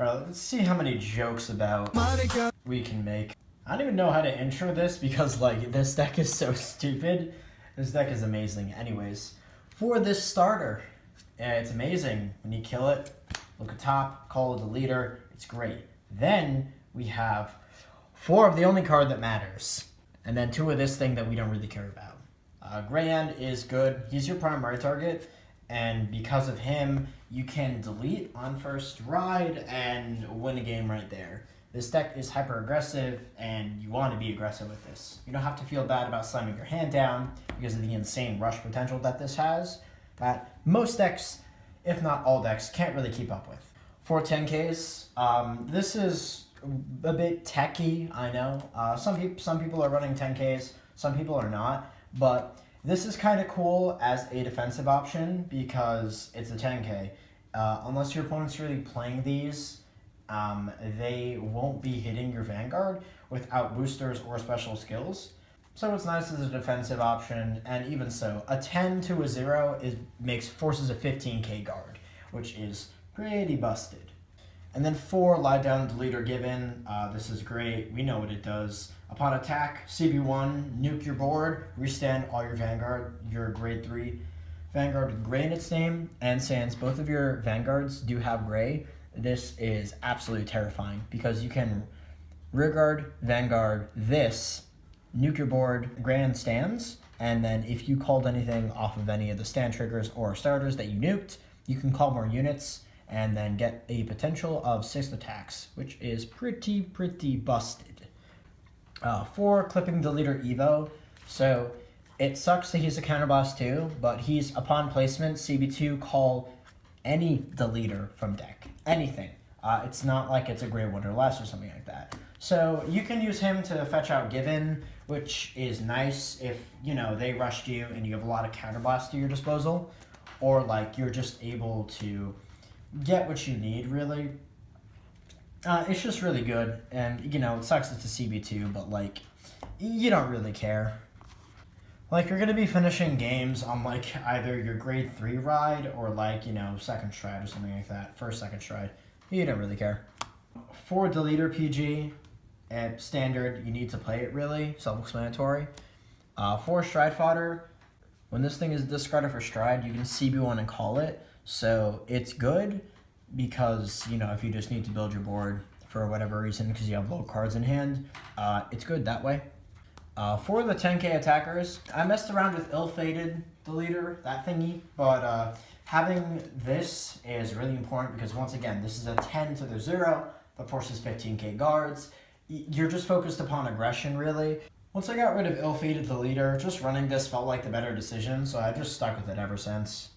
Alright, let's see how many jokes about we can make. I don't even know how to intro this because, like, this deck is so stupid. This deck is amazing. Anyways, for this starter, it's amazing. When you kill it, look at top, call it a Deletor. It's great. Then we have 4 of the only card that matters, and then 2 of this thing that we don't really care about. Greyend is good. He's your primary target, and because of him, you can delete on first ride and win a game right there. This deck is hyper aggressive, and you want to be aggressive with this. You don't have to feel bad about slamming your hand down because of the insane rush potential that this has, that most decks, if not all decks, can't really keep up with. For 10Ks, this is a bit techy, I know. Some people are running 10Ks, some people are not, but this is kind of cool as a defensive option because it's a 10K. Unless your opponent's really playing these, they won't be hitting your Vanguard without boosters or special skills. So it's nice as a defensive option, and even so, a 10 to a 0 forces a 15K guard, which is pretty busted. And then 4, lie down, Deletor given. This is great. We know what it does. Upon attack, CB1, nuke your board, restand all your Vanguard, your grade 3 Vanguard with gray in its name, and since both of your Vanguards do have gray, this is absolutely terrifying because you can rearguard, Vanguard, this, nuke your board, grand stands, and then if you called anything off of any of the stand triggers or starters that you nuked, you can call more units and then get a potential of 6 attacks, which is pretty busted. 4, clipping Deletor Evo. So it sucks that he's a counterboss too, but he's, upon placement, CB2, call any Deletor from deck. Anything. It's not like it's a grade 1 or less or something like that. So you can use him to fetch out Given, which is nice if, you know, they rushed you and you have a lot of counterboss to your disposal, or like you're just able to get what you need, really. It's just really good, and, you know, it sucks it's a CB2, but, like, you don't really care. Like, you're going to be finishing games on, like, either your grade 3 ride or, like, you know, second stride or something like that. First, second stride. You don't really care. For Deletor PG, at standard, you need to play it, really. Self-explanatory. For stride fodder, when this thing is discarded for stride, you can CB1 and call it. So it's good because, you know, if you just need to build your board for whatever reason because you have low cards in hand, it's good that way. For the 10K attackers, I messed around with ill-fated Deletor, that thingy, but having this is really important because, once again, this is a 10 to the 0 that forces 15K guards. You're just focused upon aggression, really. Once I got rid of ill-fated Deletor, just running this felt like the better decision, so I've just stuck with it ever since.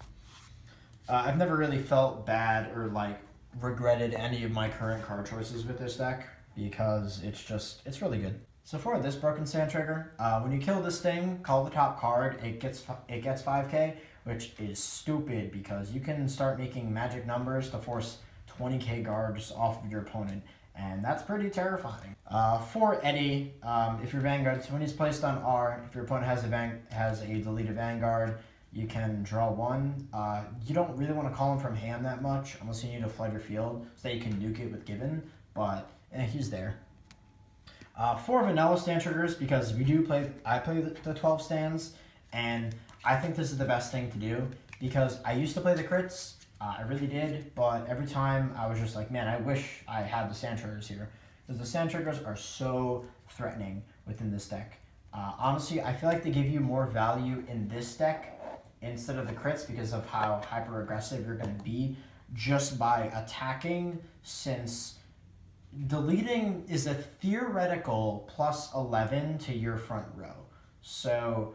I've never really felt bad or, like, regretted any of my current card choices with this deck because it's really good. So for this broken stand trigger, when you kill this thing, call the top card, it gets 5K, which is stupid because you can start making magic numbers to force 20K guards off of your opponent, and that's pretty terrifying. For Eddie, if your Vanguard, so when he's placed on R, if your opponent has a deleted Vanguard, you can draw 1. You don't really want to call him from hand that much unless you need to flood your field so that you can nuke it with Given, but he's there. 4 vanilla stand triggers because I play the 12 stands, and I think this is the best thing to do because I used to play the crits, I really did, but every time I was just like, man, I wish I had the stand triggers here because the stand triggers are so threatening within this deck. Honestly, I feel like they give you more value in this deck instead of the crits because of how hyper aggressive you're going to be just by attacking, since deleting is a theoretical plus 11 to your front row. So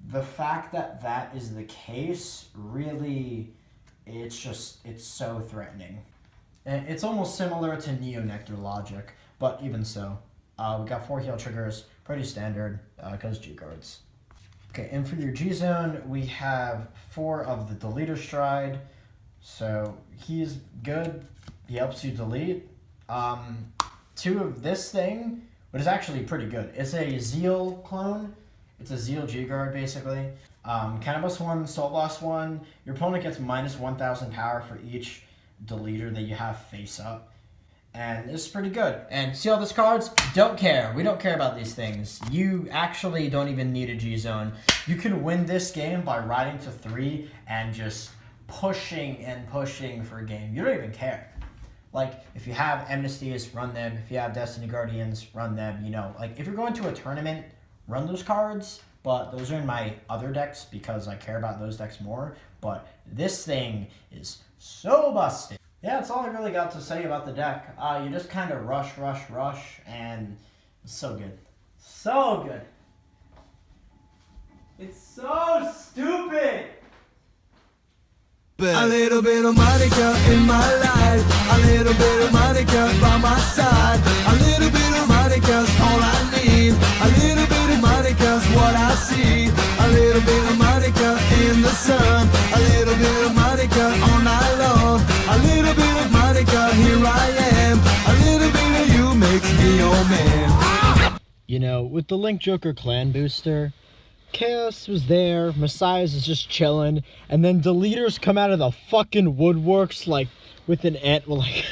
the fact that that is the case, really, it's so threatening. And it's almost similar to Neo Nectar logic, but even so. We got 4 heal triggers, pretty standard, because G guards. Okay, and for your G zone, we have 4 of the Deletor stride. So he's good. He helps you delete. 2 of this thing, which is actually pretty good. It's a Zeal clone. It's a Zeal G guard basically. Cannabis 1, Soul Blast 1. Your opponent gets minus 1,000 power for each Deletor that you have face up. And it's pretty good. And see all these cards? Don't care. We don't care about these things. You actually don't even need a G-Zone. You can win this game by riding to 3 and just pushing and pushing for a game. You don't even care. Like, if you have Amnesties, run them. If you have Destiny Guardians, run them. You know, like, if you're going to a tournament, run those cards. But those are in my other decks because I care about those decks more. But this thing is so busted. Yeah, that's all I really got to say about the deck. You just kind of rush, and it's so good. So good. It's so stupid! A little bit of Monica in my life, a little bit of Monica by my side, a little bit of Monica's all I need, a little bit of Monica's what I see, a little bit of Monica in the sun, a little bit of Monica all night long, a little bit of Monica, here I am, a little bit of you makes me your man. You know, with the Link Joker clan booster, Chaos was there, Messiahs is just chilling, and then Deletors come out of the fucking woodworks like with an ant, like